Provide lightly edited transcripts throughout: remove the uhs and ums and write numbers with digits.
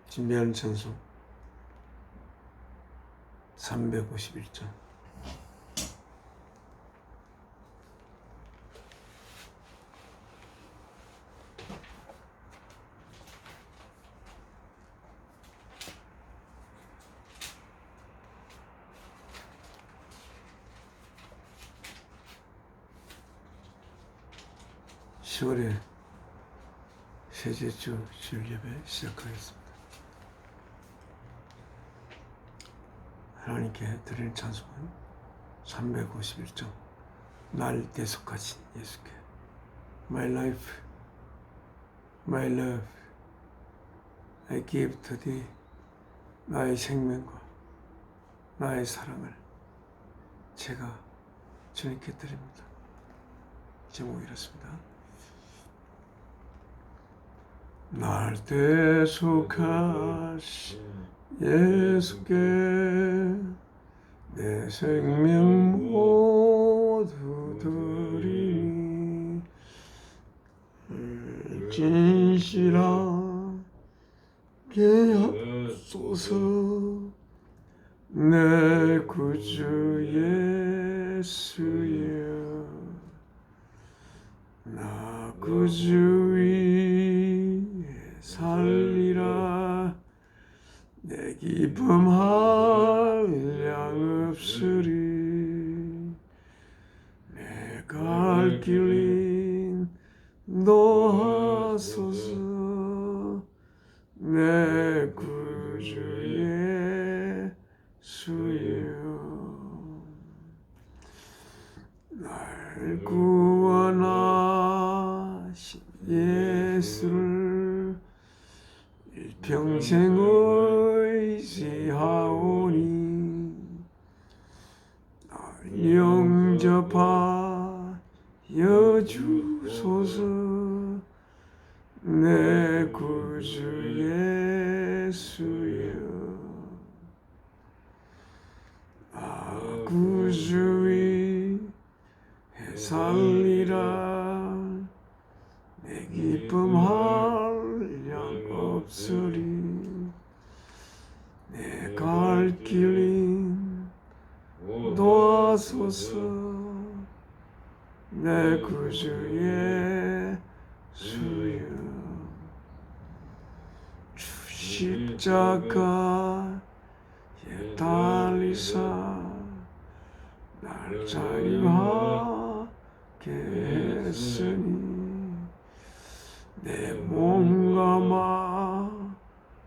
준비하는 찬송 351장. (10월의) 셋째 주 주일 예배 시작하겠습니다. 하나님께 드리는 찬송은 351장. 날 대속하신 예수께. My life, my love, I give to thee. 나의 생명과 나의 사랑을 제가 주님께 드립니다. 제목이 이렇습니다. 날 대속하신 예수께 내 생명 모두 드리니 진실하게 하소서. 내 구주 예수여, 나 구주 위에 살리라. 내 기쁨 한량 없으리. 내 갈 길 인도하소서. 내 구주 예수여, 날 구원하신 예수를 일평생 의지하오니 날 영접하여 주소서. 내 구주 예수여, 나 구주 위에 살리라. 내 기쁨 한량 없으리. 내 갈 길 인도하소서. 내 구주 예수여, 주 십자가에 달리사 날 자유하게 했으니 내 몸과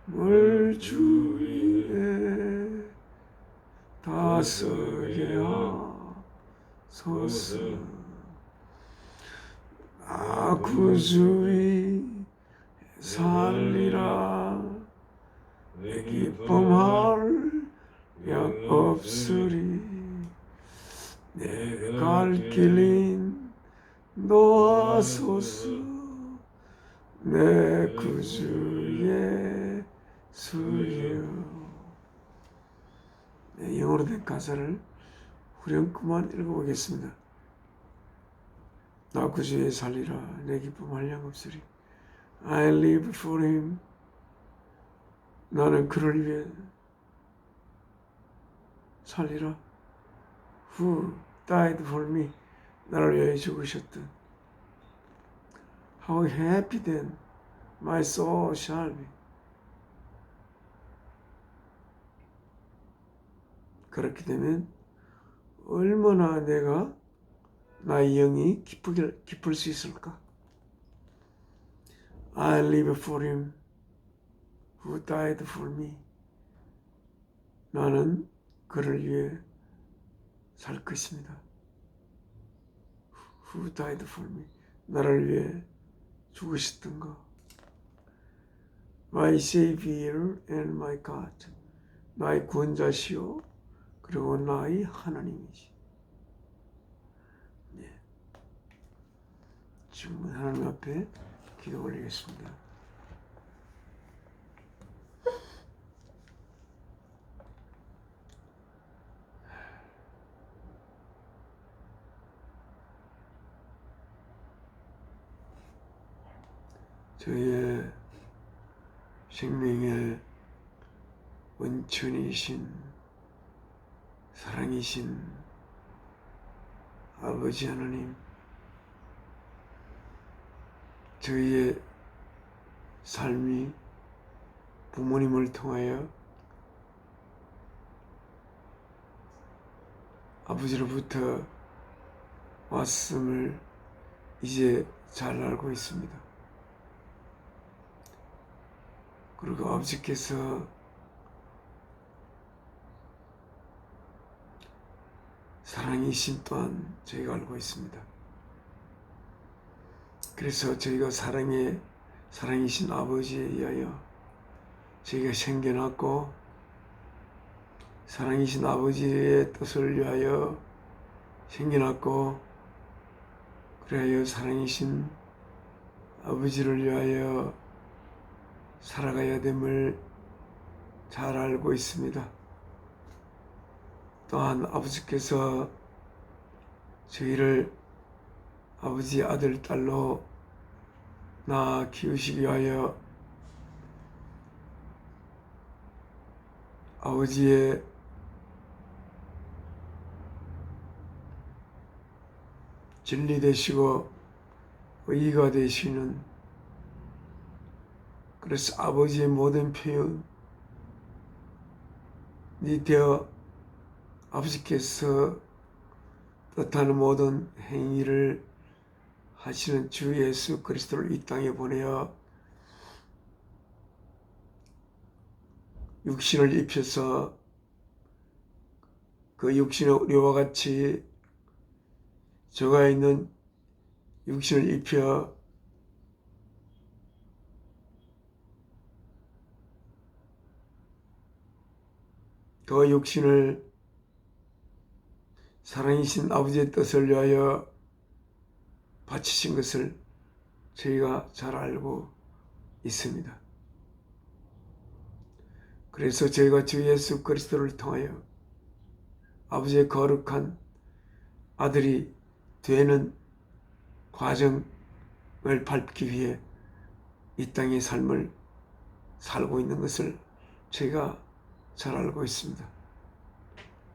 마음을 주 위에 다스게 하소서. 나 구주 위에 살리라. 내 기쁨 한량 없으리. 내 갈 길 인도하소서. 내 구주 예수여. 네, 영어로 된 가사를 후렴구만 읽어보겠습니다. 나 구주에 살리라. 내 기쁨 한량 없으리. I live for him. 나는 그를 위해 살리라. Who died for me. 나를 위해 죽으셨던. How happy then my soul shall be. 그렇게 되면 얼마나 내가 나의 영이 기쁠 수 있을까? I live for him who died for me. 나는 그를 위해 살 것입니다. Who died for me. 나를 위해 죽으셨던 거. My Savior and my God. 나의 구원자시오. 그리고 나의 하나님이시. 네. 지금 하나님 앞에 기도 올리겠습니다. 저희의 생명의 원천이신 사랑이신 아버지 하나님, 저희의 삶이 부모님을 통하여 아버지로부터 왔음을 이제 잘 알고 있습니다. 그리고 아버지께서 사랑이신 또한 저희가 알고 있습니다. 그래서 저희가 사랑이신 아버지에 의하여 저희가 생겨났고, 사랑이신 아버지의 뜻을 위하여 생겨났고, 그리하여 사랑이신 아버지를 위하여 살아가야 됨을 잘 알고 있습니다. 또한 아버지께서 저희를 아버지 아들, 딸로 낳아 키우시기 위하여 아버지의 진리 되시고 의가 되시는, 그래서 아버지의 모든 표현이 되어 아버지께서 뜻하는 모든 행위를 하시는 주 예수 그리스도를 이 땅에 보내어 육신을 입혀서 그 육신의 우리와 같이 저가 있는 육신을 입혀 그 육신을 사랑이신 아버지의 뜻을 위하여 바치신 것을 저희가 잘 알고 있습니다. 그래서 저희가 주 예수 그리스도를 통하여 아버지의 거룩한 아들이 되는 과정을 밟기 위해 이 땅의 삶을 살고 있는 것을 저희가 잘 알고 있습니다.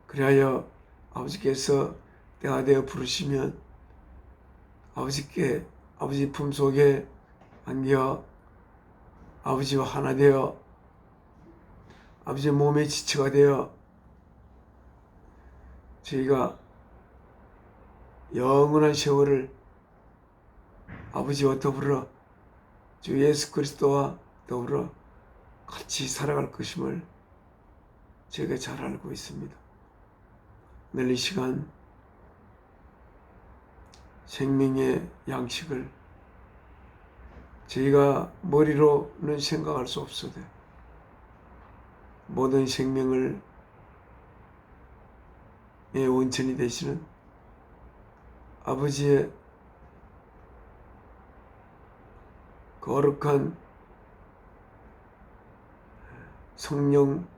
그리하여 아버지께서 때가 되어 부르시면 아버지 품속에 안겨 아버지와 하나 되어 아버지의 몸의 지체가 되어 저희가 영원한 세월을 아버지와 더불어 주 예수 그리스도와 더불어 같이 살아갈 것임을 제가 잘 알고 있습니다. 오늘 이 시간 생명의 양식을 저희가 머리로는 생각할 수 없어도 모든 생명을 원천이 되시는 아버지의 거룩한 성령께서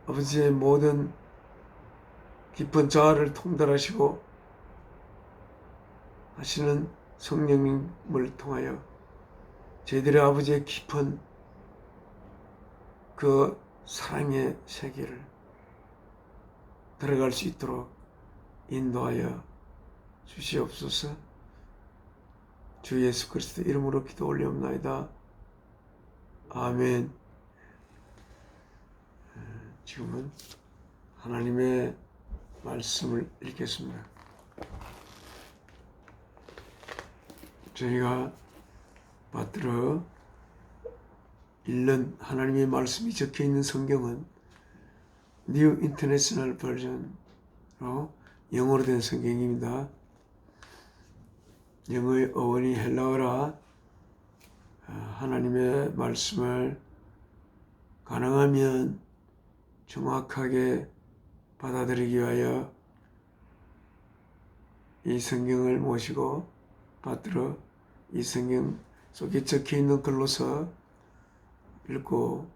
아버지의 모든 깊은 자아를 통달하시고 하시는 성령님을 통하여 저희들의 아버지의 깊은 그 사랑의 세계를 들어갈 수 있도록 인도하여 주시옵소서. 주 예수 그리스도 이름으로 기도 올리옵나이다. 아멘. 지금은 하나님의 말씀을 읽겠습니다. 저희가 받들어 읽는 하나님의 말씀이 적혀 있는 성경은 New International Version으로 영어로 된 성경입니다. 영어의 어원이 헬라어라 하나님의 말씀을 가능하면 정확하게 받아들이기 위하여 이 성경을 모시고 받들어 이 성경 속에 적혀 있는 글로서 읽고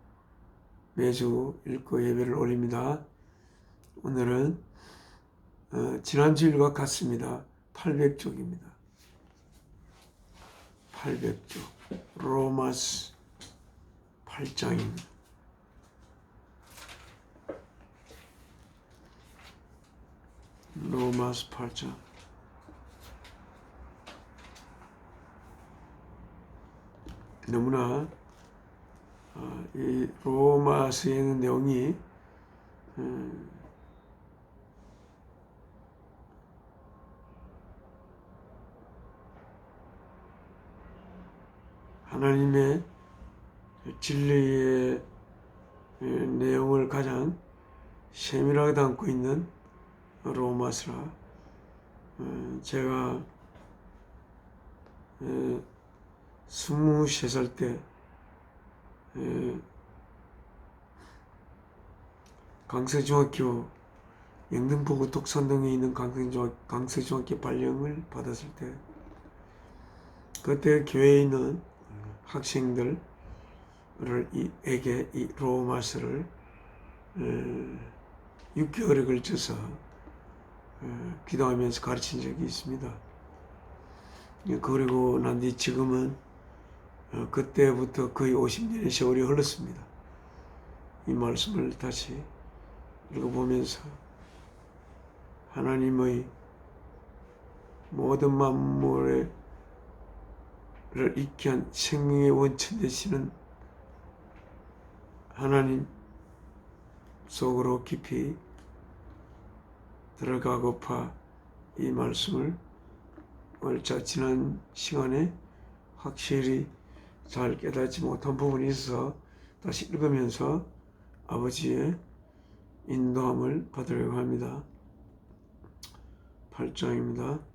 매주 읽고 예배를 올립니다. 오늘은 지난주일과 같습니다. 800쪽입니다. 800조 로마스 8장입니다. 로마스 8장. 너무나 이 로마서에 있는 내용이 하나님의 진리의 내용을 가장 세밀하게 담고 있는 로마서라 제가 23살 때 강서중학교 영등포구 독산동에 있는 강서중학교 발령을 받았을 때 그때 교회에 있는 학생들에게 이 로마서를 6개월에 걸쳐서 기도하면서 가르친 적이 있습니다. 그리고 난 뒤 지금은 그때부터 거의 50년의 세월이 흘렀습니다. 이 말씀을 다시 읽어보면서 하나님의 모든 만물을 있게 한 생명의 원천 되시는 하나님 속으로 깊이 들어가고파 이 말씀을 지난 시간에 확실히 잘 깨닫지 못한 부분이 있어서 다시 읽으면서 아버지의 인도함을 받으려고 합니다. 8장입니다.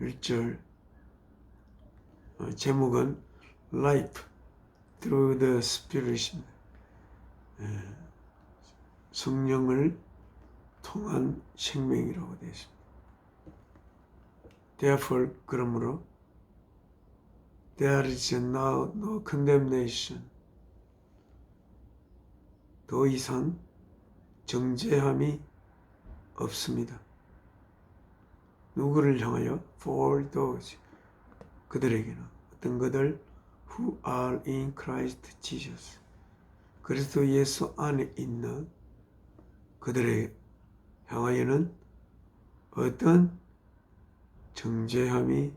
1절 제목은 Life through the Spirit입니다. 성령을 통한 생명이라고 되어 있습니다. Therefore 그러므로 There is now no condemnation. 더 이상 정죄함이 없습니다. 누구를 향하여? For those. 그들에게는. 어떤 그들? Who are in Christ Jesus. 그리스도 예수 안에 있는 그들에 향하여는 어떤 정죄함이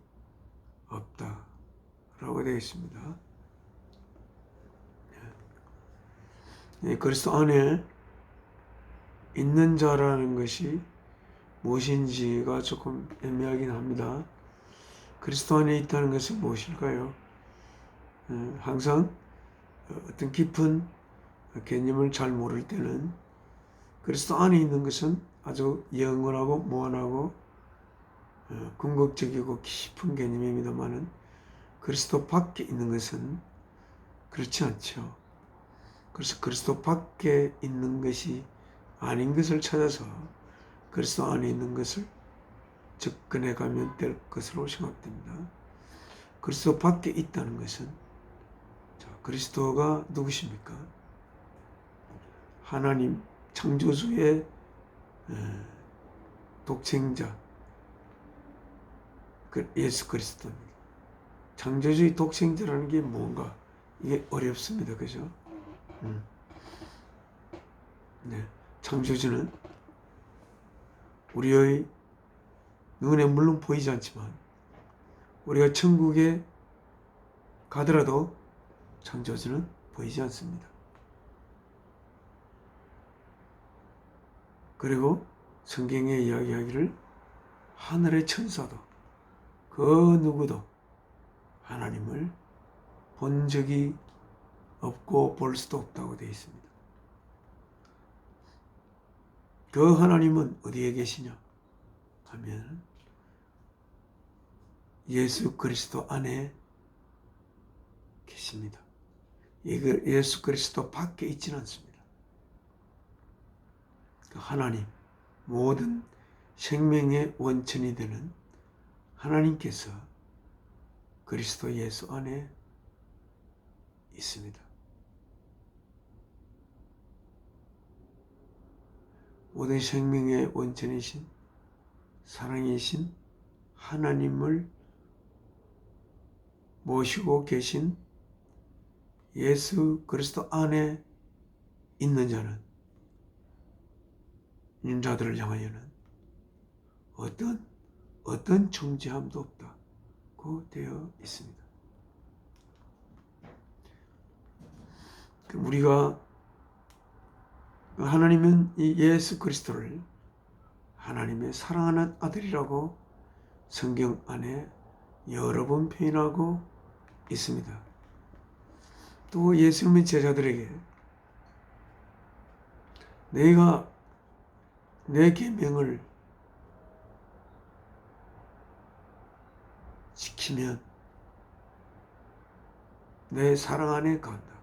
없다. 라고 되어 있습니다. 그리스도 안에 있는 자라는 것이 무엇인지가 조금 애매하긴 합니다. 그리스도 안에 있다는 것은 무엇일까요? 항상 어떤 깊은 개념을 잘 모를 때는 그리스도 안에 있는 것은 아주 영원하고 무한하고 궁극적이고 깊은 개념입니다만은 그리스도 밖에 있는 것은 그렇지 않죠. 그래서 그리스도 밖에 있는 것이 아닌 것을 찾아서 그리스도 안에 있는 것을 접근해 가면 될 것으로 생각됩니다. 그리스도 밖에 있다는 것은 그리스도가 누구십니까? 하나님 창조주의 독생자 예수 그리스도입니다. 창조주의 독생자라는 게 뭔가 이게 어렵습니다. 그죠? 네. 창조주는 우리의 눈에 물론 보이지 않지만 우리가 천국에 가더라도 창조주는 보이지 않습니다. 그리고 성경에 이야기하기를 하늘의 천사도 그 누구도 하나님을 본 적이 없고 볼 수도 없다고 되어 있습니다. 그 하나님은 어디에 계시냐 하면 예수 그리스도 안에 계십니다. 예수 그리스도 밖에 있지는 않습니다. 하나님, 모든 생명의 원천이 되는 하나님께서 그리스도 예수 안에 있습니다. 모든 생명의 원천이신 사랑이신 하나님을 모시고 계신 예수 그리스도 안에 있는 자는, 있는 자들을 향하여는 어떤 정죄함도 없다고 되어 있습니다. 우리가 하나님은 이 예수 그리스도를 하나님의 사랑하는 아들이라고 성경 안에 여러 번 표현하고 있습니다. 또 예수님의 제자들에게 내가 내 계명을 지키면 내 사랑 안에 거한다.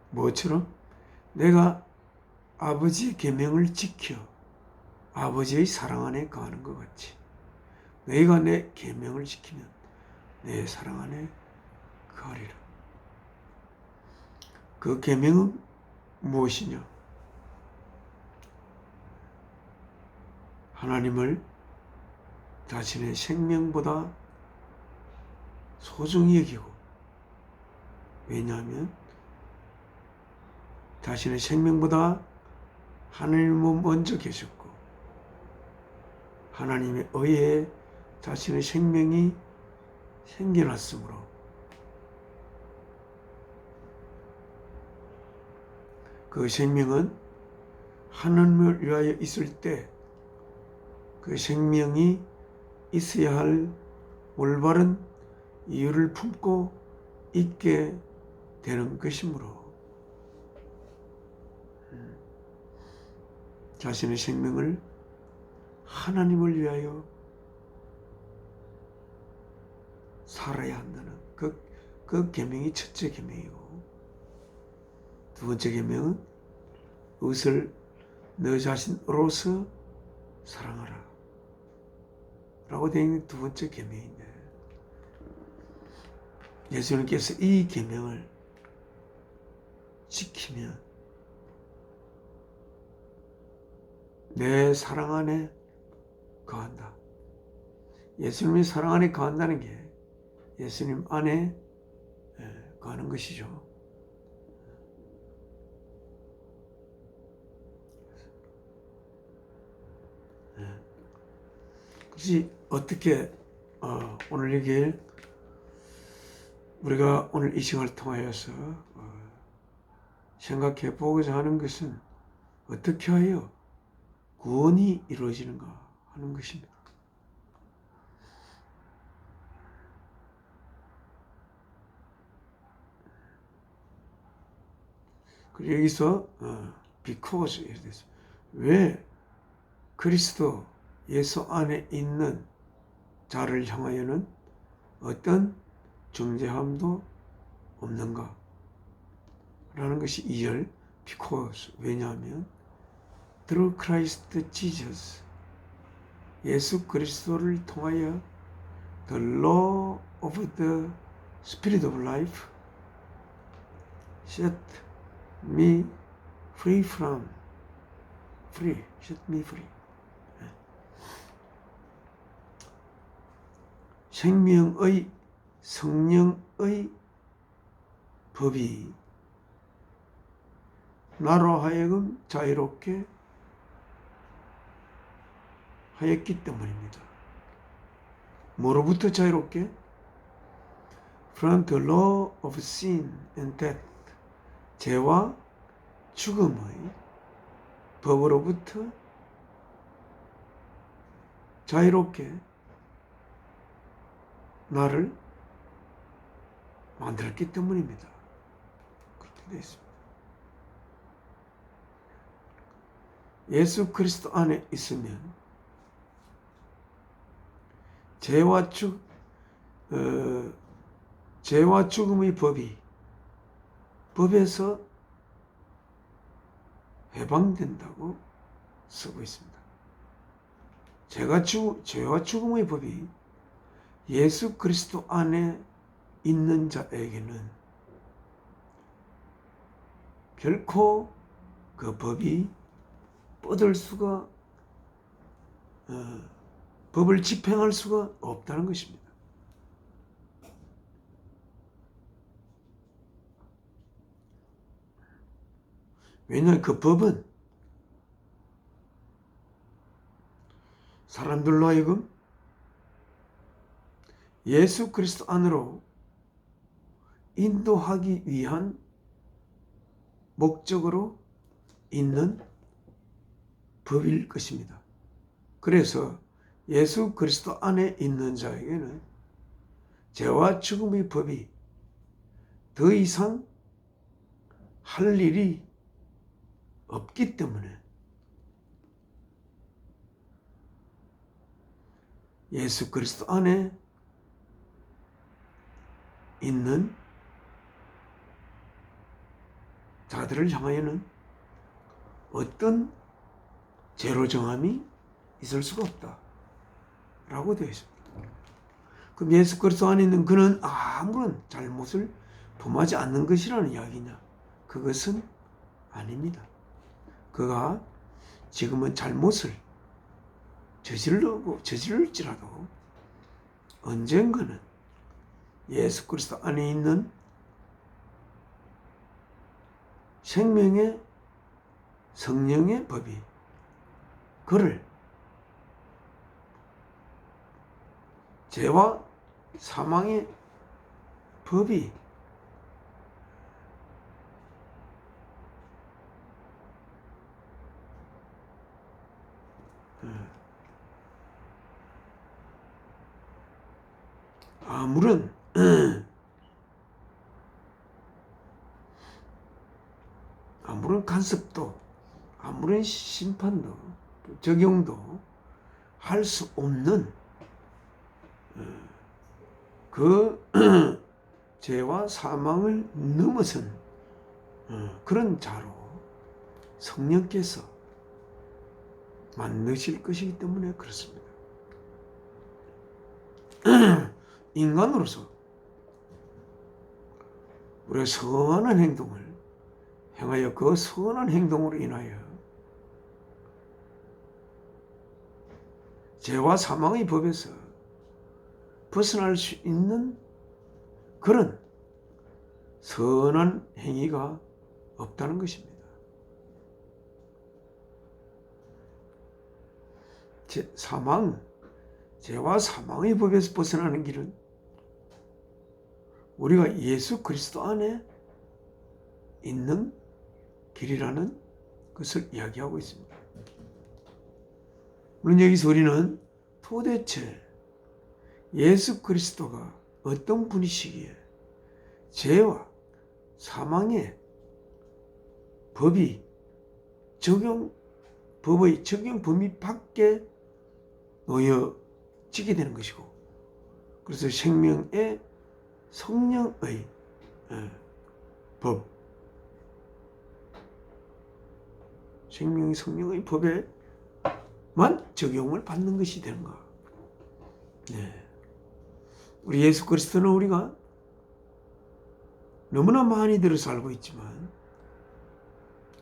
뭐처럼? 내가 아버지의 계명을 지켜 아버지의 사랑 안에 거하는 것 같이 너희가 내 계명을 지키면 내 사랑 안에 거하리라. 그 계명은 무엇이냐? 하나님을 자신의 생명보다 소중히 여기고, 왜냐하면 자신의 생명보다 하나님은 먼저 계셨고 하나님의 의에 자신의 생명이 생겨났으므로 그 생명은 하나님을 위하여 있을 때 그 생명이 있어야 할 올바른 이유를 품고 있게 되는 것이므로 자신의 생명을 하나님을 위하여 살아야 한다는 그 계명이 첫째 계명이고, 두 번째 계명은 이웃을 너 자신으로서 사랑하라 라고 되어 있는 두 번째 계명인데, 예수님께서 이 계명을 지키면 내 사랑 안에 거한다. 예수님의 사랑 안에 거한다는 게 예수님 안에 거하는 것이죠. 그래서 어떻게 오늘 얘기에 우리가 오늘 이 시간을 통하여서 생각해 보고자 하는 것은 어떻게 하여 구원이 이루어지는가 하는 것입니다. 그리고 여기서 because 이렇게 됐어요. 왜 그리스도 예수 안에 있는 자를 향하여는 어떤 정죄함도 없는가 라는 것이 2절 because, 왜냐하면 through Christ Jesus, 예수 그리스도를 통하여 the law of the Spirit of life set me free from set me free. 생명의 성령의 법이 나로 하여금 자유롭게 하였기 때문입니다. 뭐로부터 자유롭게? From the law of sin and death, 죄와 죽음의 법으로부터 자유롭게 나를 만들었기 때문입니다. 그렇게 되어 있습니다. 예수 그리스도 안에 있으면 죄와 죽음의 법에서 해방된다고 쓰고 있습니다. 죄와 죽음의 법이 예수 그리스도 안에 있는 자에게는 결코 그 법이 뻗을 수가 법을 집행할 수가 없다는 것입니다. 왜냐하면 그 법은 사람들로 하여금 예수 그리스도 안으로 인도하기 위한 목적으로 있는 법일 것입니다. 그래서 예수 그리스도 안에 있는 자에게는 죄와 죽음의 법이 더 이상 할 일이 없기 때문에 예수 그리스도 안에 있는 자들을 향하여는 어떤 죄로 정함이 있을 수가 없다 라고 되어 있습니다. 그럼 예수 그리스도 안에 있는 그는 아무런 잘못을 범하지 않는 것이라는 이야기냐? 그것은 아닙니다. 그가 지금은 잘못을 저지를지라도 언젠가는 예수 그리스도 안에 있는 생명의 성령의 법이 그를 죄와 사망의 법이 아무런 간섭도 아무런 심판도 적용도 할 수 없는 그 죄와 사망을 넘어선 그런 자로 성령께서 만드실 것이기 때문에 그렇습니다. 인간으로서 우리가 선한 행동을 행하여 그 선한 행동으로 인하여 죄와 사망의 법에서 벗어날 수 있는 그런 선한 행위가 없다는 것입니다. 죄와 사망의 법에서 벗어나는 길은 우리가 예수 그리스도 안에 있는 길이라는 것을 이야기하고 있습니다. 물론 여기서 우리는 도대체 예수 그리스도가 어떤 분이시기에 죄와 사망의 법의 적용 범위 밖에 놓여지게 되는 것이고, 그래서 생명의 성령의 법, 생명의 성령의 법에만 적용을 받는 것이 되는가? 네. 우리 예수 그리스도는 우리가 너무나 많이 들어서 알고 있지만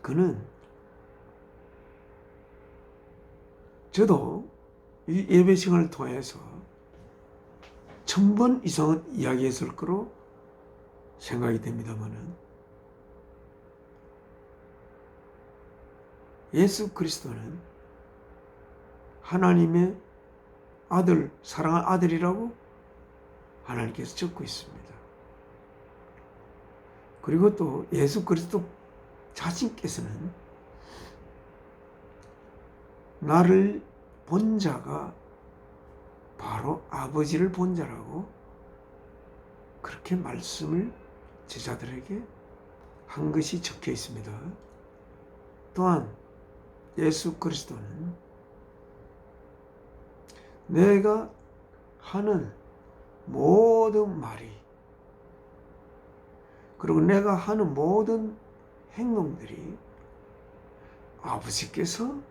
그는 저도 이 예배 시간을 통해서 1000번 이상은 이야기했을 거로 생각이 됩니다만은 예수 그리스도는 하나님의 아들, 사랑하는 아들이라고 하나님께서 적고 있습니다. 그리고 또 예수 그리스도 자신께서는 나를 본 자가 바로 아버지를 본 자라고 그렇게 말씀을 제자들에게 한 것이 적혀 있습니다. 또한 예수 그리스도는 내가 하는 모든 말이, 그리고 내가 하는 모든 행동들이 아버지께서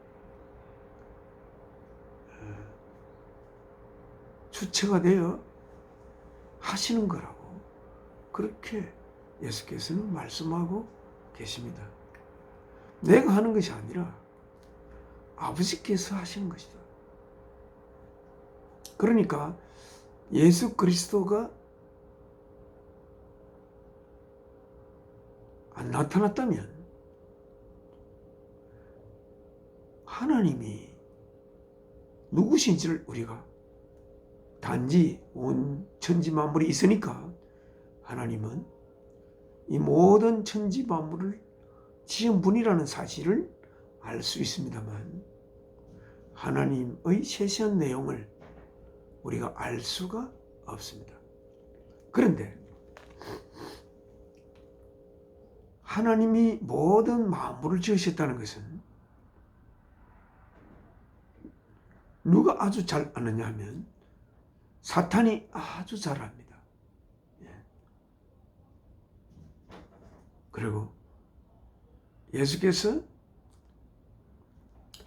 주체가 되어 하시는 거라고 그렇게 예수께서는 말씀하고 계십니다. 내가 하는 것이 아니라 아버지께서 하시는 것이다. 그러니까 예수 그리스도가 안 나타났다면 하나님이 누구신지를 우리가 단지 온 천지 만물이 있으니까 하나님은 이 모든 천지 만물을 지은 분이라는 사실을 알 수 있습니다만 하나님의 세세한 내용을 우리가 알 수가 없습니다. 그런데 하나님이 모든 만물을 지으셨다는 것은 누가 아주 잘 아느냐 하면 사탄이 아주 잘 압니다. 그리고 예수께서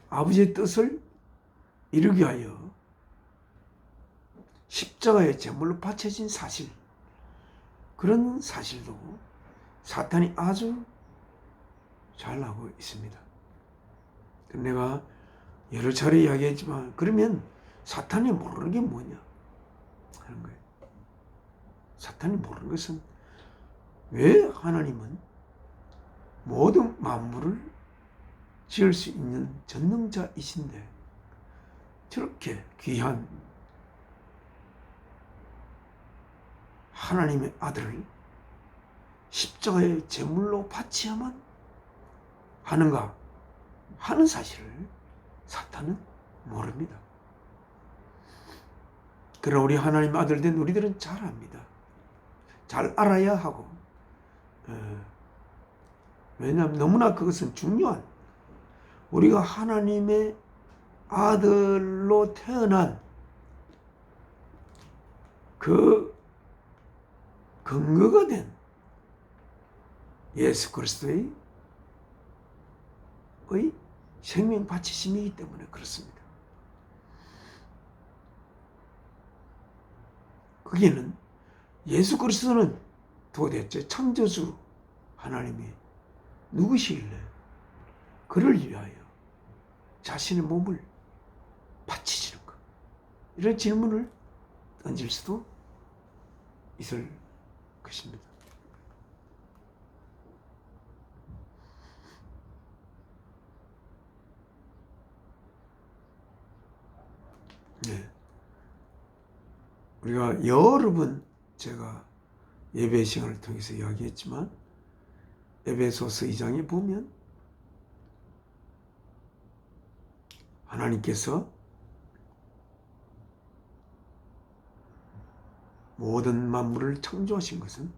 아버지의 뜻을 이루기 위하여 십자가의 제물로 바쳐진 사실, 그런 사실도 사탄이 아주 잘 알고 있습니다. 내가 여러 차례 이야기했지만 그러면 사탄이 모르는 게 뭐냐 하는 거예요. 사탄이 모르는 것은 왜 하나님은 모든 만물을 지을 수 있는 전능자이신데 저렇게 귀한 하나님의 아들을 십자가의 제물로 바치야만 하는가 하는 사실을 사탄은 모릅니다. 그러나 우리 하나님의 아들 된 우리들은 잘 압니다. 잘 알아야 하고, 왜냐하면 너무나 그것은 중요한, 우리가 하나님의 아들로 태어난 그 근거가 된 예수 그리스도의 생명 바치심이기 때문에 그렇습니다. 거기는 예수 그리스도는 도대체 창조주 하나님이 누구시길래 그를 위하여 자신의 몸을 바치시는가? 이런 질문을 던질 수도 있을 것입니다. 네. 우리가 여러 번 제가 예배 시간을 통해서 이야기했지만 에베소서 2장에 보면 하나님께서 모든 만물을 창조하신 것은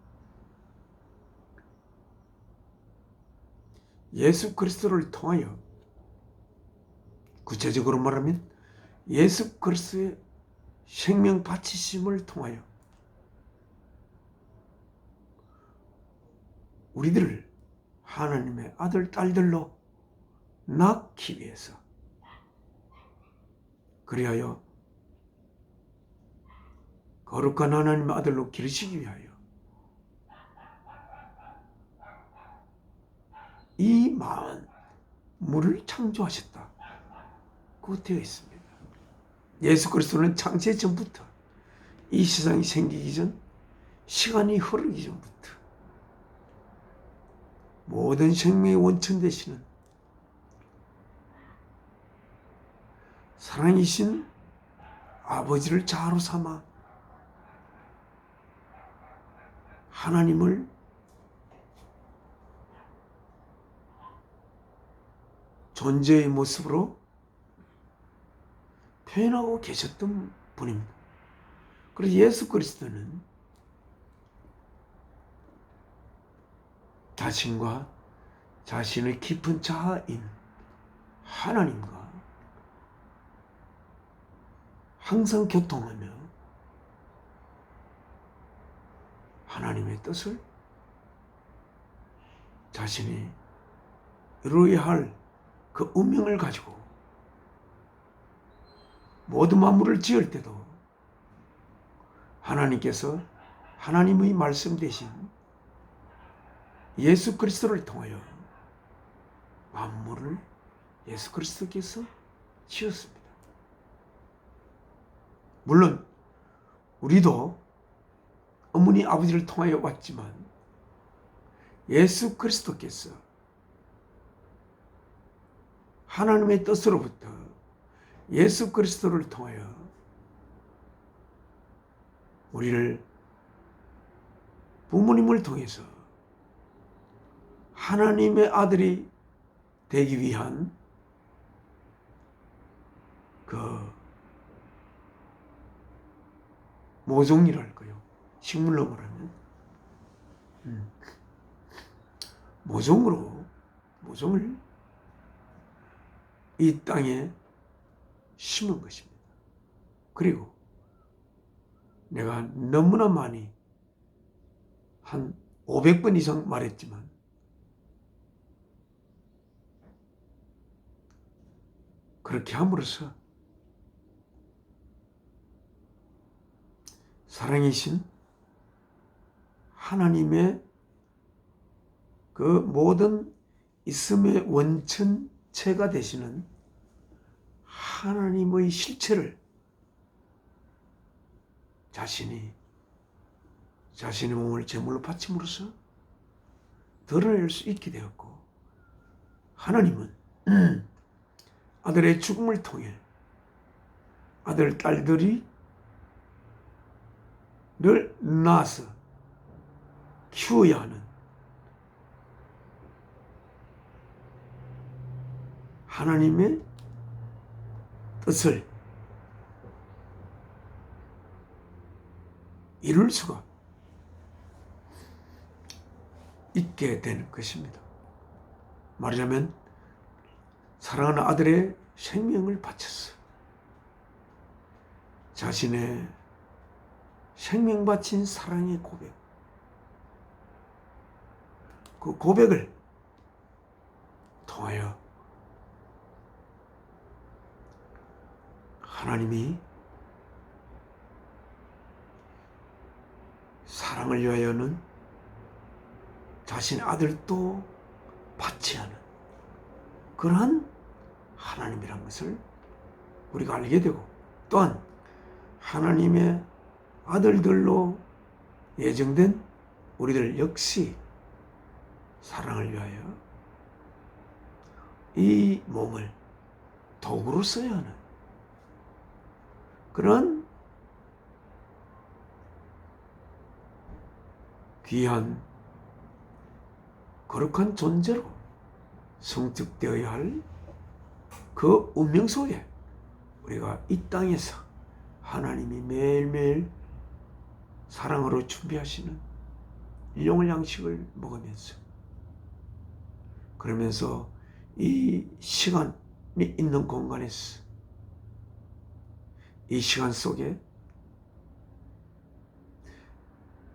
예수 그리스도를 통하여, 구체적으로 말하면 예수 그리스도의 생명 바치심을 통하여 우리들을 하나님의 아들, 딸들로 낳기 위해서, 그리하여 거룩한 하나님의 아들로 기르시기 위하여 이 만물을 창조하셨다고 되어 있습니다. 예수 그리스도는 창세 전부터, 이 세상이 생기기 전, 시간이 흐르기 전부터 모든 생명의 원천 되시는 사랑이신 아버지를 자아로 삼아 하나님을 존재의 모습으로 표현하고 계셨던 분입니다. 그리고 예수 그리스도는 자신과 자신의 깊은 자아인 하나님과 항상 교통하며 하나님의 뜻을 자신이 이루어야 할 그 운명을 가지고 모든 만물을 지을 때도 하나님께서 하나님의 말씀 대신 예수 그리스도를 통하여 만물을 예수 그리스도께서 지었습니다. 물론 우리도 어머니 아버지를 통하여 왔지만 예수 그리스도께서 하나님의 뜻으로부터 예수 그리스도를 통하여 우리를 부모님을 통해서 하나님의 아들이 되기 위한 그 모종이랄까요? 식물로 말하면 모종을 이 땅에 심은 것입니다. 그리고 내가 너무나 많이 한 500번 이상 말했지만 그렇게 함으로써 사랑이신 하나님의 그 모든 있음의 원천체가 되시는 하나님의 실체를 자신의 몸을 제물로 바침으로써 드러낼 수 있게 되었고, 하나님은 아들의 죽음을 통해 아들, 딸들이 를 낳아서 키워야 하는 하나님의 뜻을 이룰 수가 있게 된 것입니다. 말하자면 사랑하는 아들의 생명을 바쳤어. 자신의 생명 바친 사랑의 고백, 그 고백을 통하여 하나님이 사랑을 위하여는 자신의 아들도 바치하는 그러한 하나님이란 것을 우리가 알게 되고, 또한 하나님의 아들들로 예정된 우리들 역시 사랑을 위하여 이 몸을 도구로 써야 하는 그런 귀한 거룩한 존재로 성숙되어야 할 그 운명 속에 우리가 이 땅에서 하나님이 매일매일 사랑으로 준비하시는 일용할 양식을 먹으면서, 그러면서 이 시간이 있는 공간에서 이 시간 속에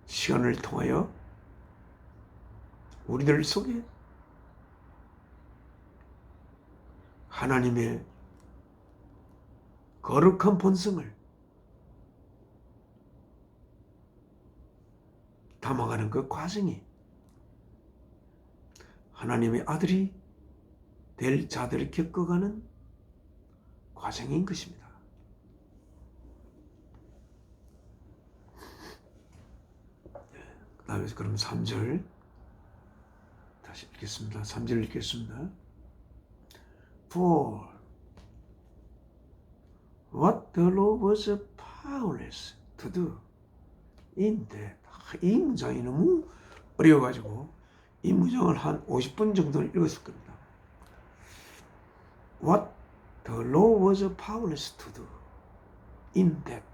시간을 통하여 우리들 속에 하나님의 거룩한 본성을 담아가는 그 과정이 하나님의 아들이 될 자들을 겪어가는 과정인 것입니다. 그 다음에 그럼 3절 다시 읽겠습니다. 3절 읽겠습니다. For what the law was powerless to do in that. 이 문장이 너무 어려워가지고 이 문장을 한 50분 정도는 읽었을 겁니다. What the law was powerless to do in that.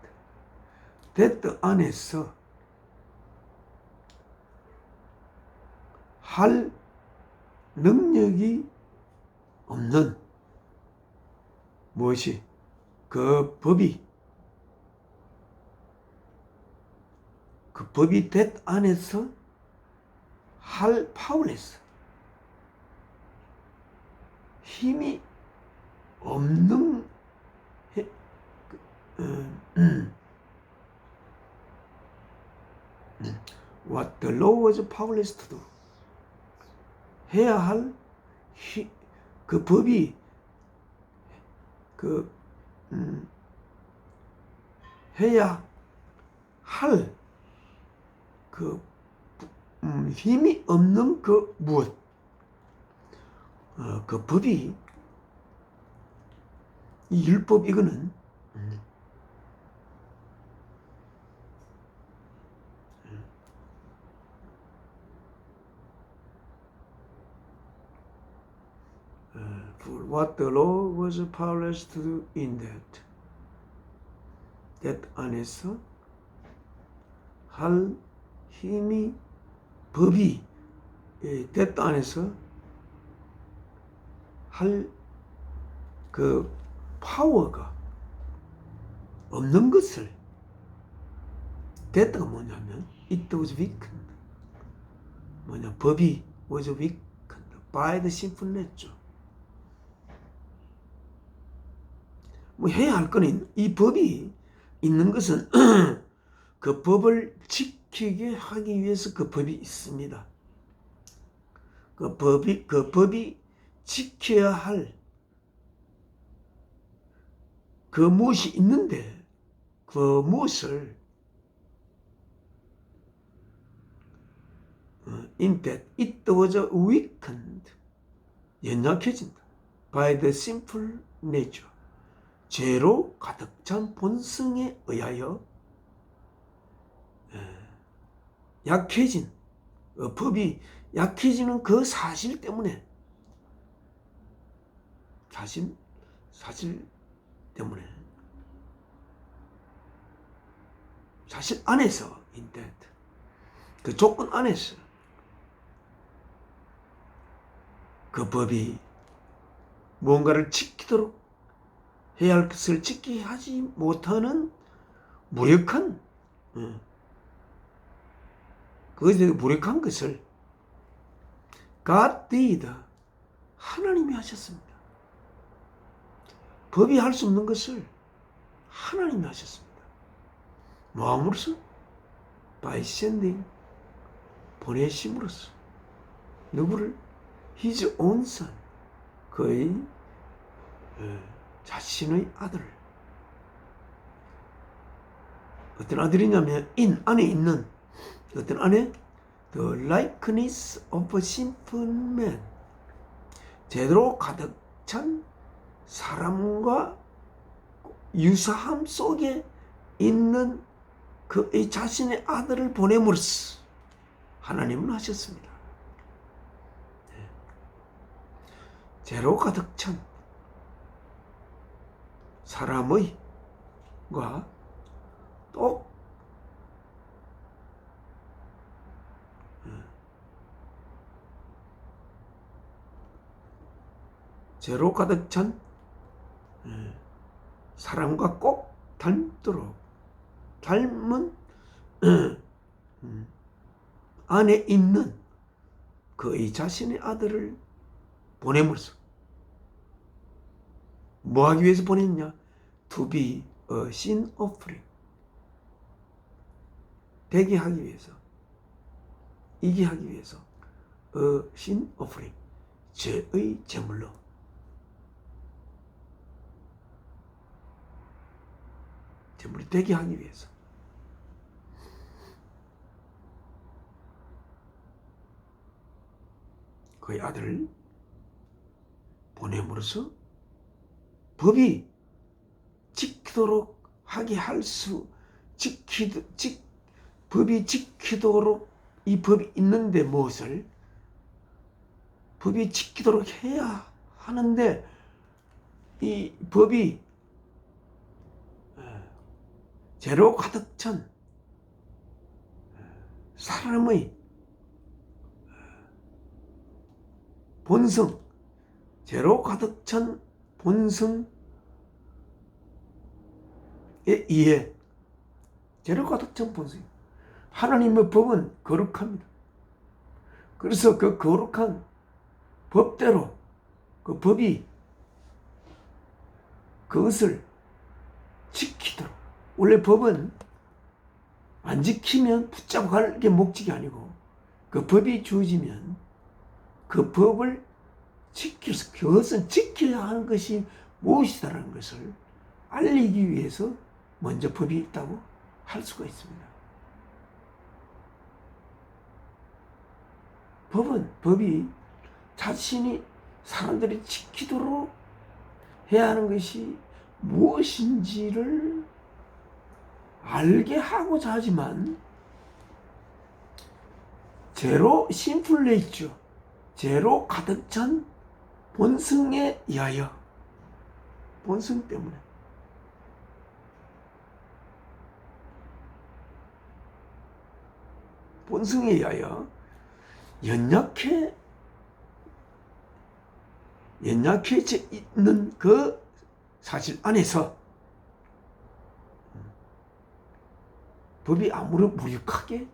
that 안에서 할 능력이 없는 무엇이 그 법이 that 안에서 할 파워레스 힘이 없는 what the law was powerless to do 해야 할 그 법이 해야 할 그 힘이 없는 그 무엇, 그 법이, 이 율법, 이거는 for what the law was powerless to do in that 안에서 할 힘이, 법이 that 안에서 할 그 파워가 없는 것을, that가 뭐냐면 it was weakened, 뭐냐, 법이 was weakened by the sinful nature. 뭐 해야 할 거는, 이 법이 있는 것은 그 법을 지키게 하기 위해서 그 법이 있습니다. 그 법이 지켜야 할 그 무엇이 있는데, 그 무엇을 in that it was weakened, 연약해진다, by the sinful nature, 죄로 가득 찬 본성에 의하여 약해진, 법이 약해지는 그 사실 때문에, 사실 때문에, 사실 안에서, in that, 그 조건 안에서 그 법이 무언가를 지키도록 해야 할 것을 지키게 하지 못하는 무력한, 그것에 대해 무력한 것을 God did, 하나님이 하셨습니다. 법이 할 수 없는 것을 하나님이 하셨습니다. 뭐함으로써? By sending, 보내심으로써. 누구를? His own son, 그의 자신의 아들. 어떤 아들이냐면 in, 안에 있는, 어떤 안에 the likeness of a sinful man, 제대로 가득 찬 사람과 유사함 속에 있는 그의 자신의 아들을 보냄으로써 하나님은 하셨습니다. 죄로 가득 찬 사람의 과 또 죄로 가득 찬 사람과 꼭 닮도록, 닮은 안에 있는 그의 자신의 아들을 보냄으로써, 뭐 하기 위해서 보냈냐? To be a sin offering, 되게 하기 위해서, 이게 하기 위해서, a sin offering, 죄의 제물로. 제물이 되게 하기 위해서. 그의 아들을 보냄으로써 법이 지키도록 하게 할 수, 법이 지키도록, 이 법이 있는데 무엇을? 법이 지키도록 해야 하는데, 이 법이 죄로 가득 찬 사람의 본성, 죄로 가득 찬 본성에 의해, 죄로 가득 찬 본성, 하나님의 법은 거룩합니다. 그래서 그 거룩한 법대로, 그 법이 그것을 지키도록, 원래 법은 안 지키면 붙잡고 갈 게 목적이 아니고, 그 법이 주어지면 그 법을 지켜서, 그것은 지켜야 하는 것이 무엇이다라는 것을 알리기 위해서 먼저 법이 있다고 할 수가 있습니다. 법이 자신이 사람들이 지키도록 해야 하는 것이 무엇인지를 알게 하고자 하지만 죄로 심플 네이처, 죄로 가득 찬 본성에 의하여, 본성 때문에 본성에 의하여 연약해져 있는 그 사실 안에서 법이 아무런 무력하게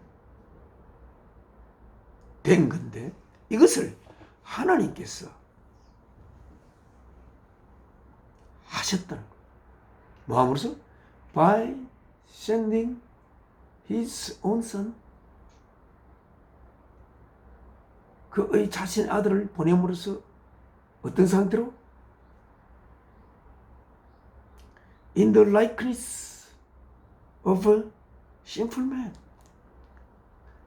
된 건데, 이것을 하나님께서 하셨다는 거예요. 뭐 함으로써? By sending his own son, 그의 자신의 아들을 보냄으로써 어떤 상태로? In the likeness of a sinful man.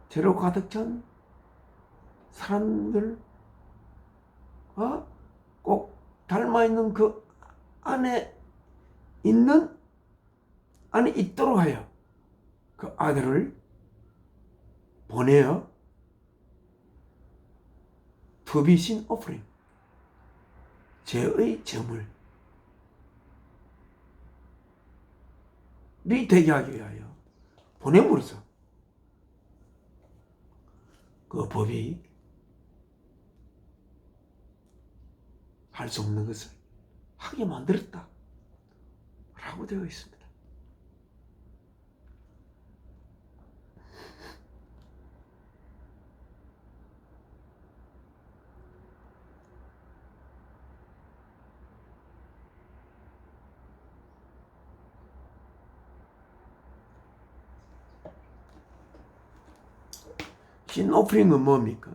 죄로 가득 찬 사람들 꼭 닮아있는 그 안에 있도록 하여 그 아들을 보내어 to be sin offering, 죄의 제물이 되게 하기 위하여 보냄으로써 그 법이 할 수 없는 것을 하게 만들었다 라고 되어 있습니다. 신 오프링은 뭡니까?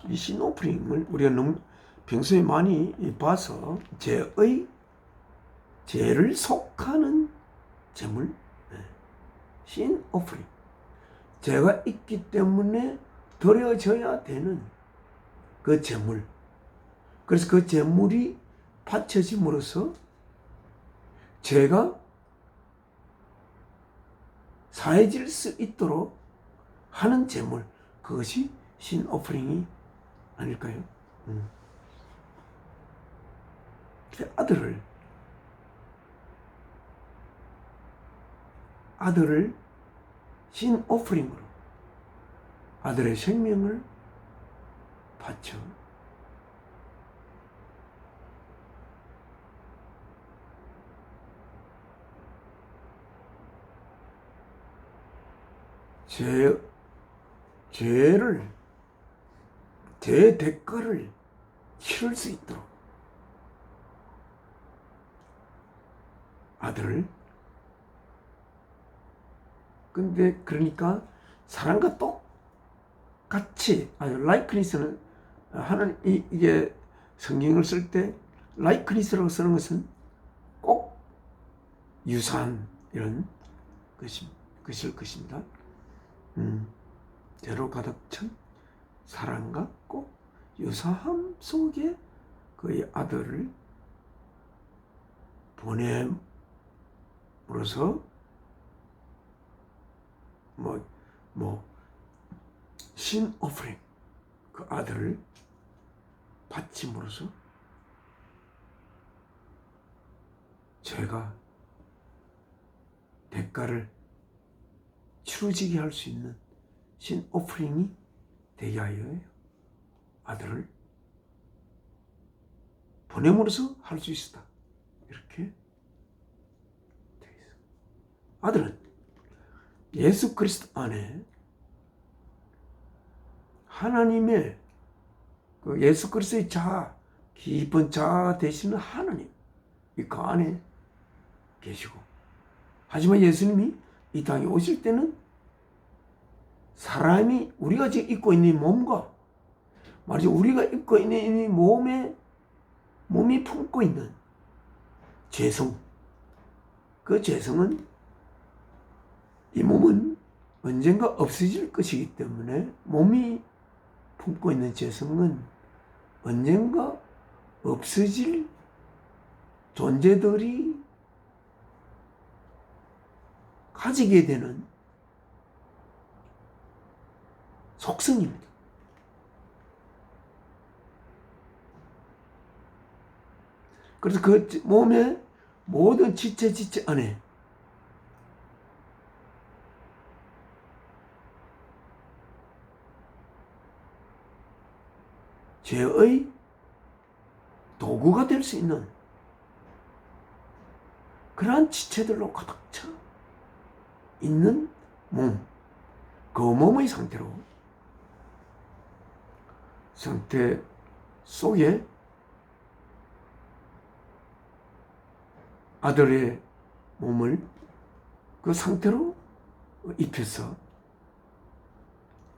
이 신 오프링을 우리가 너무 평소에 많이 봐서 죄를 속하는 제물, 신 오프링, 죄가 있기 때문에 드려져야 되는 그 제물. 그래서 그 제물이 바쳐짐으로써 죄가 사해질 수 있도록 하는 제물, 그것이 신 오프링이 아닐까요? 아들을 신 오프링으로 아들의 생명을 바쳐 죄 대가를 치를 수 있도록 아들을. 근데 그러니까 사람과 똑같이, 라이크니스는 하는 이게 성경을 쓸 때 라이크니스라고 쓰는 것은 꼭 유사한 이런 것일 것입니다. 죄로 가득 찬 사랑과 꼭 유사함 속에 그의 아들을 보냄으로써 신 오프링, 그 아들을 바침으로써 죄가 대가를 치러지게 할 수 있는 신 오프링이 되게 하여 아들을 보냄으로써 할 수 있었다. 이렇게 되어 있습니다. 아들은 예수 그리스도 안에 하나님의 그 예수 그리스도의 깊은 자아 되시는 하나님, 그 안에 계시고, 하지만 예수님이 이 땅에 오실 때는 사람이 우리가 지금 입고 있는 이 몸과 말이죠, 우리가 입고 있는 이 몸이 품고 있는 죄성, 그 죄성은, 이 몸은 언젠가 없어질 것이기 때문에 몸이 품고 있는 죄성은 언젠가 없어질 존재들이 가지게 되는 속성입니다. 그래서 그 몸의 모든 지체 안에 죄의 도구가 될 수 있는 그러한 지체들로 가득 차 있는 몸, 그 몸의 상태 속에 아들의 몸을 그 상태로 입혀서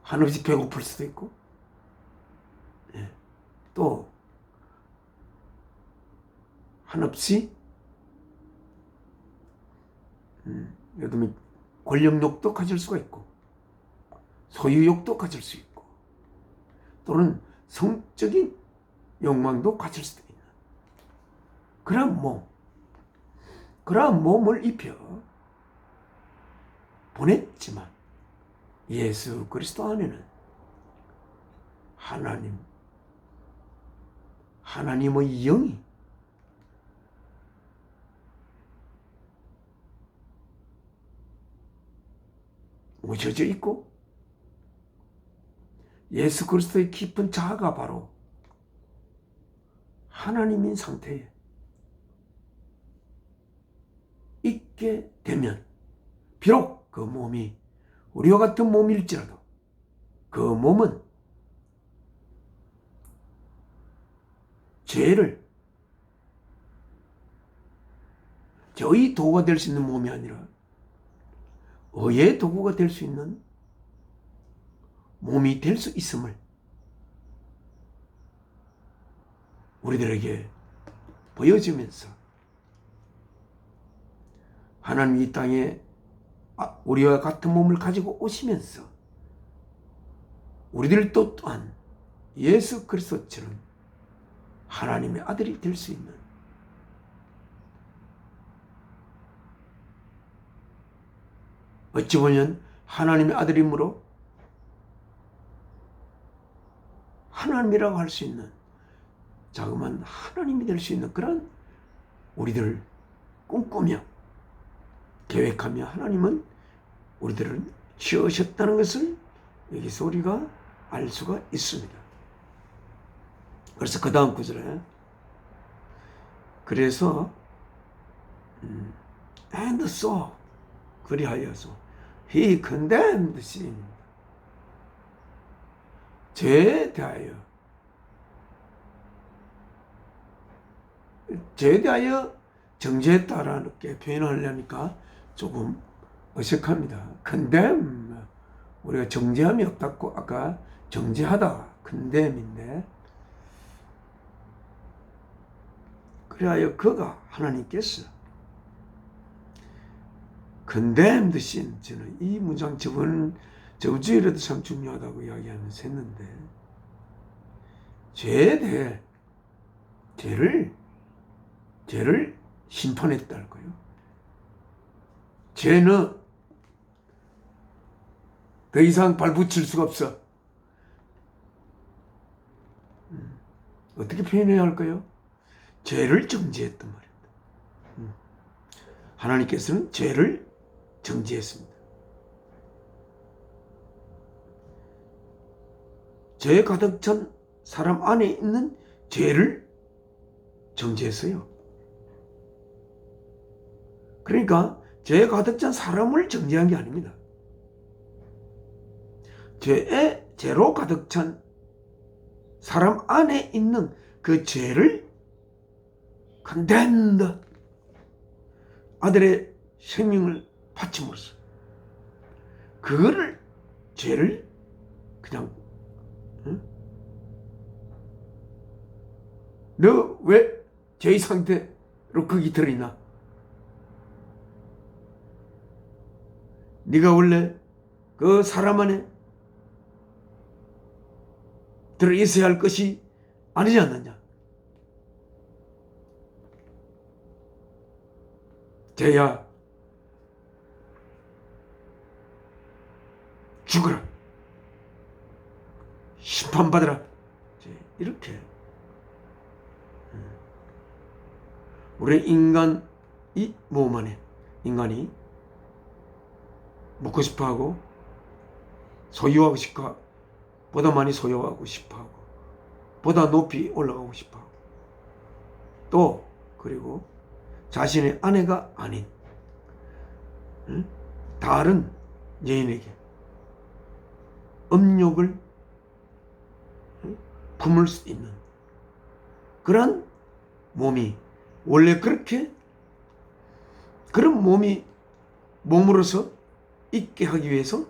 한없이 배고플 수도 있고, 또 한없이 예를 들면 권력욕도 가질 수가 있고, 소유욕도 가질 수 있고, 또는 성적인 욕망도 가질 수도 있는 그러한 몸을 입혀 보냈지만, 예수 그리스도 안에는 하나님의 영이 묻혀져 있고, 예수 그리스도의 깊은 자아가 바로 하나님인 상태에 있게 되면, 비록 그 몸이 우리와 같은 몸일지라도 그 몸은 죄의 도구가 될 수 있는 몸이 아니라 의의 도구가 될 수 있는 몸이 될 수 있음을 우리들에게 보여주면서, 하나님 이 땅에 우리와 같은 몸을 가지고 오시면서 우리들도 또한 예수 그리스도처럼 하나님의 아들이 될 수 있는, 어찌 보면 하나님의 아들이므로 하나님이라고 할 수 있는 자그마한 하나님이 될 수 있는 그런 우리들을 꿈꾸며 계획하며 하나님은 우리들을 지으셨다는 것을 여기서 우리가 알 수가 있습니다. 그래서 그 다음 구절에, 그래서 and so, 그리하여서 he condemned sin, 죄에 대하여 정죄했다라는 게 표현하려니까 조금 어색합니다. condemn, 우리가 정죄함이 없다고 아까 정죄하다 condemn인데, 그리하여 그가 하나님께서 condemned sin, 저는 이 문장 저번 주일에도 참 중요하다고 이야기하면서 했는데, 죄에 대해 죄를 심판했다는 거예요. 죄는 더 이상 발붙일 수가 없어. 어떻게 표현해야 할까요? 죄를 정죄했단 말입니다. 하나님께서는 죄를 정죄했습니다. 죄에 가득 찬 사람 안에 있는 죄를 정죄했어요. 그러니까 죄에 가득 찬 사람을 정죄한 게 아닙니다. 죄로 가득 찬 사람 안에 있는 그 죄를 condemned, 아들의 생명을 바침으로써 그거를, 죄를 그냥 너 왜 죄의 상태로 거기 들어있나? 네가 원래 그 사람 안에 들어 있어야 할 것이 아니지 않느냐. 죄야 죽어라, 심판받으라. 이렇게 우리 인간 이 몸 안에 인간이 먹고 싶어하고 소유하고 싶어, 보다 많이 소유하고 싶어하고 보다 높이 올라가고 싶어하고 또 그리고 자신의 아내가 아닌 다른 여인에게 음욕을 품을 수 있는 그런 몸이 원래 그렇게 그런 몸으로서 있게 하기 위해서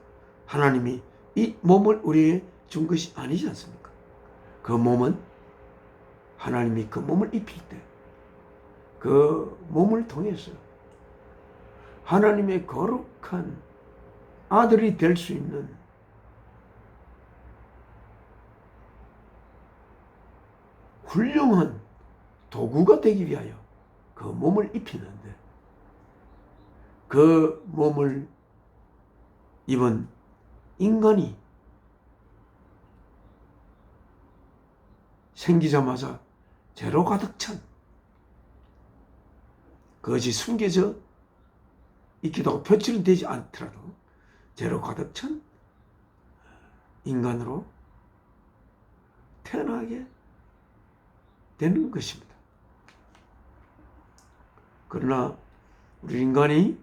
하나님이 이 몸을 우리에게 준 것이 아니지 않습니까? 그 몸은 하나님이 그 몸을 입힐 때 그 몸을 통해서 하나님의 거룩한 아들이 될 수 있는 훌륭한 도구가 되기 위하여 그 몸을 입히는데 그 몸을 입은 인간이 생기자마자 죄로 가득 찬 그것이 숨겨져 있기도 하고 표출은 되지 않더라도 죄로 가득 찬 인간으로 태어나게 되는 것입니다. 그러나 우리 인간이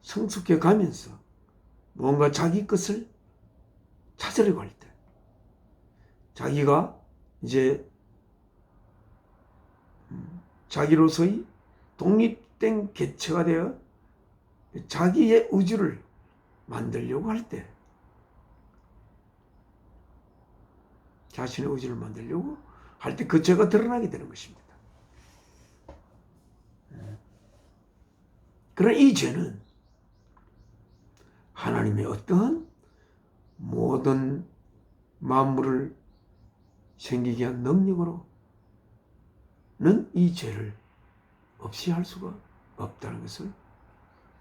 성숙해 가면서 뭔가 자기 것을 찾으려고 할 때 자기가 이제 자기로서의 독립된 개체가 되어 자기의 우주를 만들려고 할 때 자신의 우주를 만들려고 할 때 그 죄가 드러나게 되는 것입니다. 그러나 이 죄는 하나님의 어떠한 모든 만물을 생기게 한 능력으로는 이 죄를 없이 할 수가 없다는 것을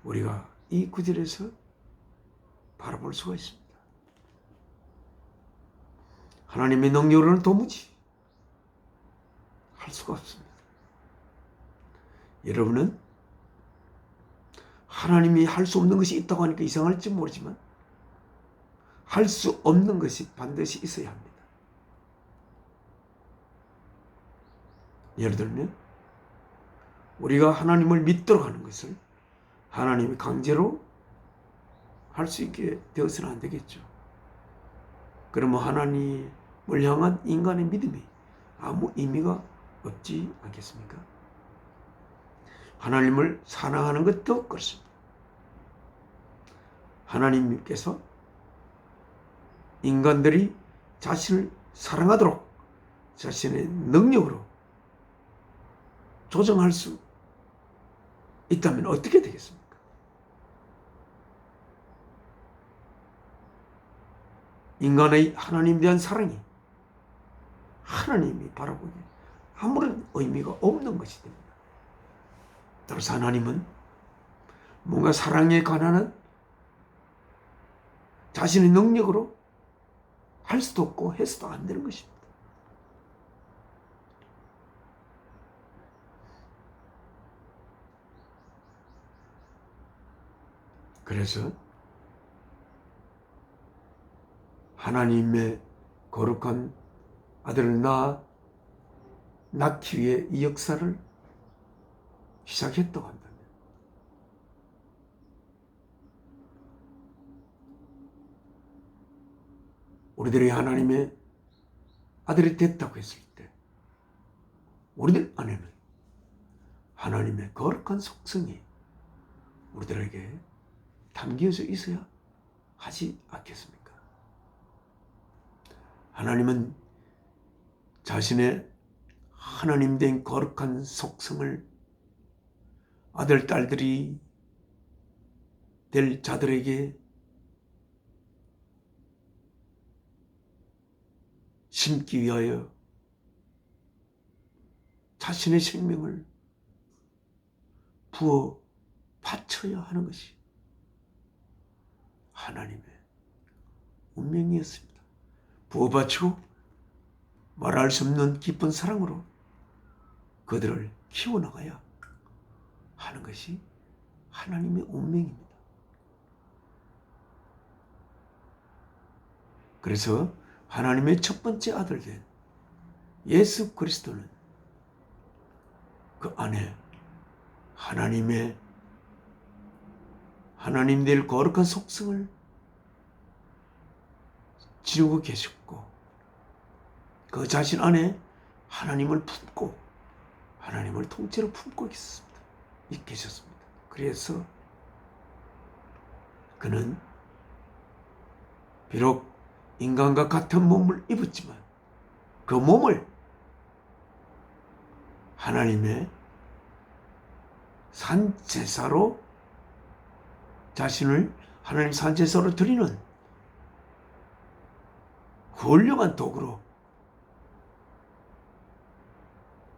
우리가 이 구절에서 바라볼 수가 있습니다. 하나님의 능력으로는 도무지 할 수가 없습니다. 여러분은 하나님이 할 수 없는 것이 있다고 하니까 이상할지 모르지만 할 수 없는 것이 반드시 있어야 합니다. 예를 들면 우리가 하나님을 믿도록 하는 것을 하나님이 강제로 할 수 있게 되어서는 안 되겠죠. 그러면 하나님을 향한 인간의 믿음이 아무 의미가 없지 않겠습니까? 하나님을 사랑하는 것도 그렇습니다. 하나님께서 인간들이 자신을 사랑하도록 자신의 능력으로 조정할 수 있다면 어떻게 되겠습니까? 인간의 하나님에 대한 사랑이 하나님이 바라보기에 아무런 의미가 없는 것이 됩니다. 따라서 하나님은 뭔가 사랑에 관한 자신의 능력으로 할 수도 없고 해서도 안 되는 것입니다. 그래서 하나님의 거룩한 아들을 낳기 위해 이 역사를 시작했다고 한다면 우리들이 하나님의 아들이 됐다고 했을 때 우리들 안에는 하나님의 거룩한 속성이 우리들에게 담겨져 있어야 하지 않겠습니까? 하나님은 자신의 하나님 된 거룩한 속성을 아들, 딸들이 될 자들에게 심기 위하여 자신의 생명을 부어 바쳐야 하는 것이 하나님의 운명이었습니다. 부어 바치고 말할 수 없는 깊은 사랑으로 그들을 키워나가야 하는 것이 하나님의 운명입니다. 그래서 하나님의 첫 번째 아들 된 예수 그리스도는 그 안에 하나님 될 거룩한 속성을 지니고 계셨고 그 자신 안에 하나님을 품고 하나님을 통째로 품고 계셨습니다. 그래서 그는 비록 인간과 같은 몸을 입었지만 그 몸을 하나님의 산제사로 자신을 하나님 산제사로 드리는 훌륭한 도구로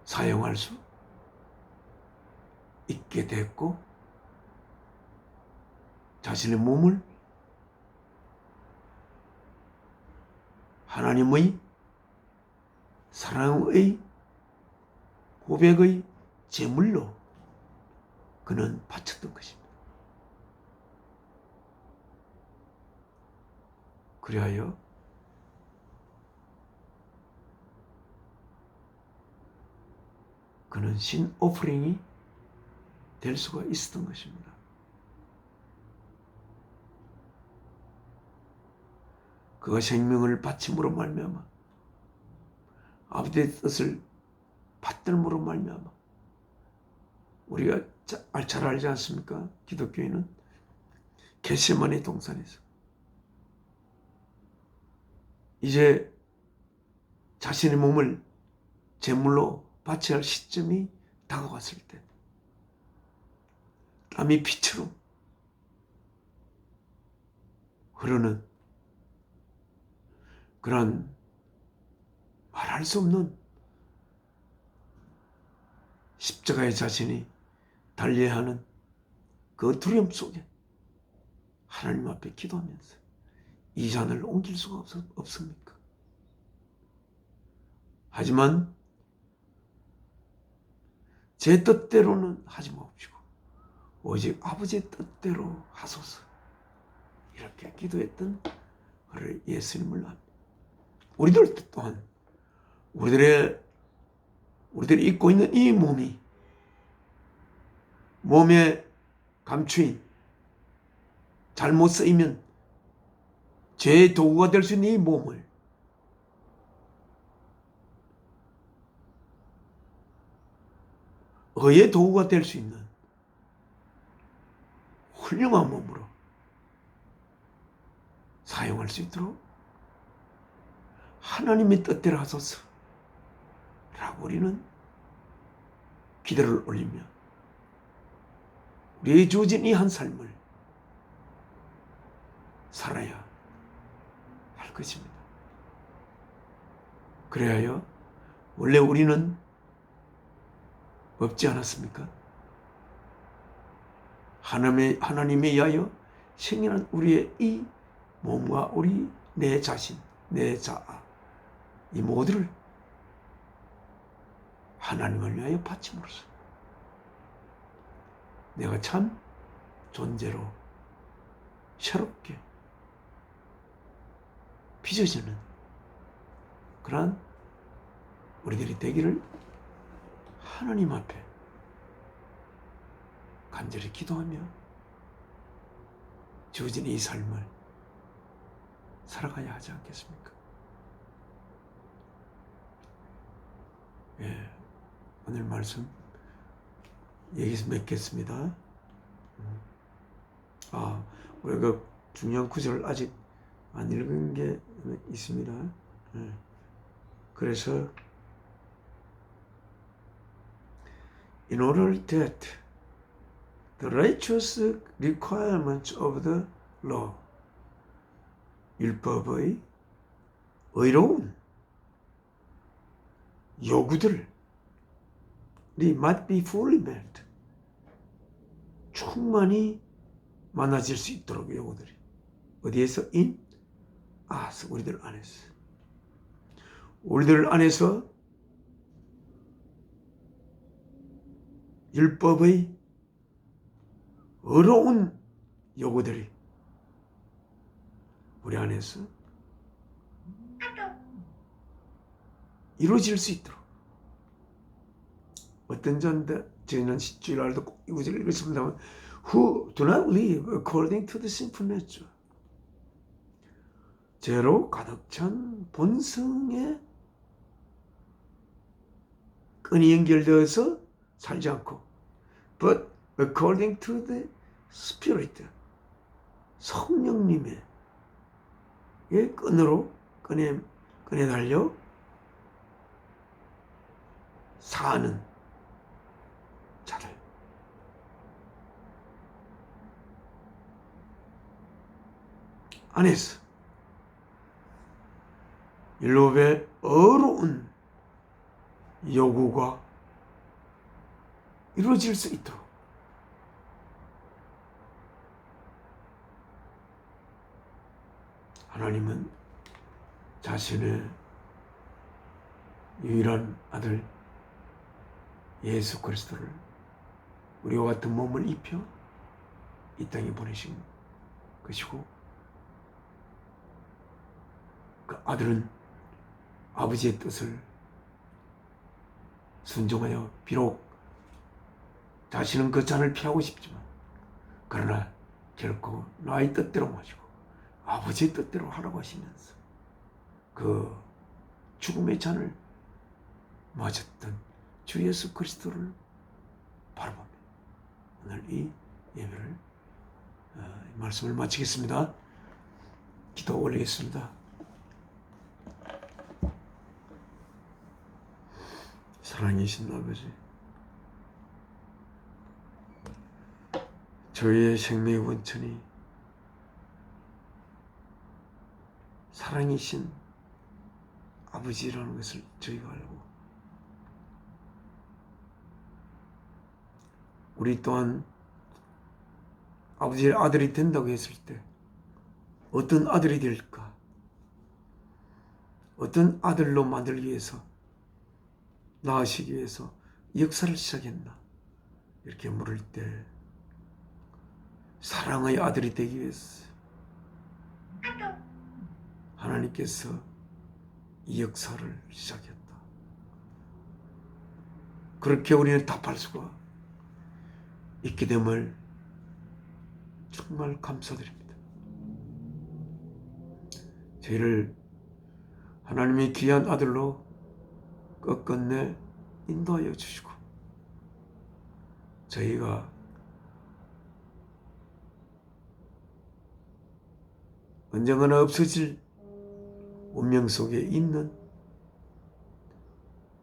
사용할 수 있게 됐고 자신의 몸을 하나님의 사랑의 고백의 제물로 그는 바쳤던 것입니다. 그리하여 그는 신 오프링이 될 수가 있었던 것입니다. 그가 생명을 바침으로 말미암아 아버지의 뜻을 받들므로 말미암아 우리가 잘 알지 않습니까? 기독교인은 겟세마네 동산에서 이제 자신의 몸을 제물로 바쳐야 할 시점이 다가왔을 때 땀이 피처럼 흐르는 그런 말할 수 없는 십자가의 자신이 달려야 하는 그 두려움 속에 하나님 앞에 기도하면서 이 잔을 옮길 수가 없습니까? 하지만 제 뜻대로는 하지 마옵시고 오직 아버지의 뜻대로 하소서 이렇게 기도했던 예수님을 압니다. 우리들 또한 우리들이 입고 있는 이 몸에 감추인 잘못 쓰이면 죄의 도구가 될 수 있는 이 몸을 의의 도구가 될 수 있는 훌륭한 몸으로 사용할 수 있도록 하나님의 뜻대로 하소서 라고 우리는 기도를 올리며 우리의 주어진 이 한 삶을 살아야 할 것입니다. 그래야 원래 우리는 없지 않았습니까? 하나님에 의하여 생겨난 우리의 이 몸과 내 자신, 내 자아 이 모두를 하나님을 위하여 바침으로써 내가 참 존재로 새롭게 빚어지는 그러한 우리들이 되기를 하나님 앞에 간절히 기도하며 주어진 이 삶을 살아가야 하지 않겠습니까? 예, 오늘 말씀 여기서 맺겠습니다. 우리가 중요한 구절을 아직 안 읽은 게 있습니다. 예, 그래서 In order that the righteous requirements of the law. 율법의 의로운 요구들이 might be fully met. 충만히 만나질 수 있도록 요구들이. 어디에서? in us. 우리들 안에서. 우리들 안에서 율법의 어려운 요구들이 우리 안에서 이루어질 수 있도록. 어떤 전데 저희는 주일날도 꼭 이 구절을 읽었습니다만 who do not live according to the sinful nature. 죄로 가득 찬 본성에 끈이 연결되어서 살지 않고 but according to the Spirit. 성령님의 끈으로 끈에 달려 사는 자들. 안에서 율법의 어려운 요구가 이루어질 수 있도록 하나님은 자신의 유일한 아들 예수 그리스도를 우리와 같은 몸을 입혀 이 땅에 보내신 것이고, 그 아들은 아버지의 뜻을 순종하여 비록 자신은 그 잔을 피하고 싶지만 그러나 결코 나의 뜻대로 마시고 아버지의 뜻대로 하라고 하시면서 그 죽음의 잔을 맞았던 주 예수 그리스도를 바라봅니다. 오늘 이 예배를 말씀을 마치겠습니다. 기도 올리겠습니다. 사랑이신 아버지, 저희의 생명의 원천이 사랑이신 아버지라는 것을 저희가 알고, 우리 또한 아버지의 아들이 된다고 했을 때 어떤 아들이 될까? 어떤 아들로 만들기 위해서, 낳으시기 위해서 역사를 시작했나? 이렇게 물을 때 사랑의 아들이 되기 위해서 하나님께서 이 역사를 시작했다. 그렇게 우리는 답할 수가 있게 됨을 정말 감사드립니다. 저희를 하나님의 귀한 아들로 끝끝내 인도하여 주시고, 저희가 언젠가나 없어질 운명 속에 있는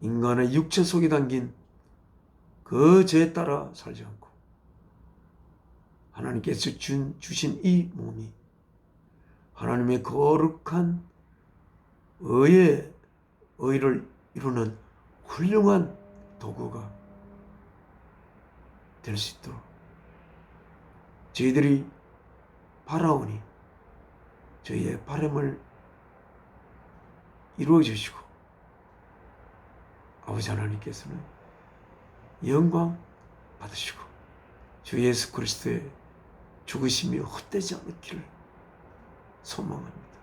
인간의 육체 속에 담긴 그 죄에 따라 살지 않고 하나님께서 주신 이 몸이 하나님의 거룩한 의를 이루는 훌륭한 도구가 될 수 있도록 저희들이 바라오니 저희의 바람을 이루어 주시고, 아버지 하나님께서는 영광 받으시고 주 예수 그리스도의 죽으심이 헛되지 않기를 소망합니다.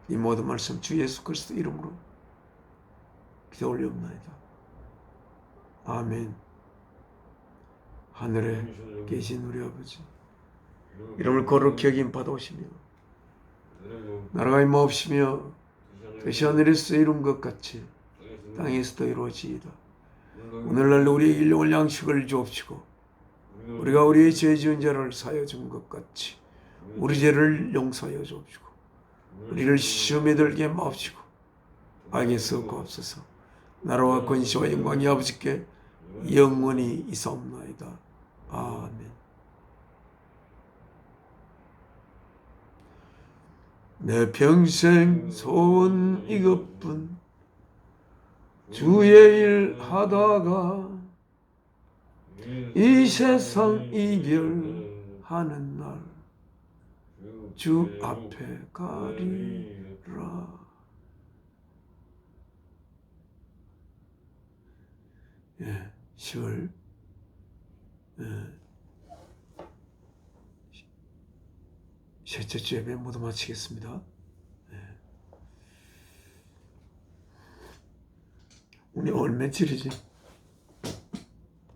이 모든 말씀 주 예수 그리스도 이름으로 기도 올리옵나이다. 아멘. 하늘에 계신 우리 아버지, 이름을 거룩히 여김 받아오시며 나라가 임하옵시며 뜻이 하늘에서 이룬 것 같이 땅에서도 이루어지이다. 오늘날 우리의 일용할 양식을 주옵시고 우리가 우리의 죄 지은 자를 사하여 준 것 같이 우리 죄를 용서하여 주옵시고 우리를 시험에 들게 마옵시고 악에서 구하옵소서. 나라와 권세와 영광이 아버지께 영원히 있사옵나이다. 아멘. 내 평생 소원 이것뿐 주의 일 하다가 이 세상 이별하는 날 주 앞에 가리라. 예, 10월 셋째 주 예배 모두 마치겠습니다. 오늘 며칠이지?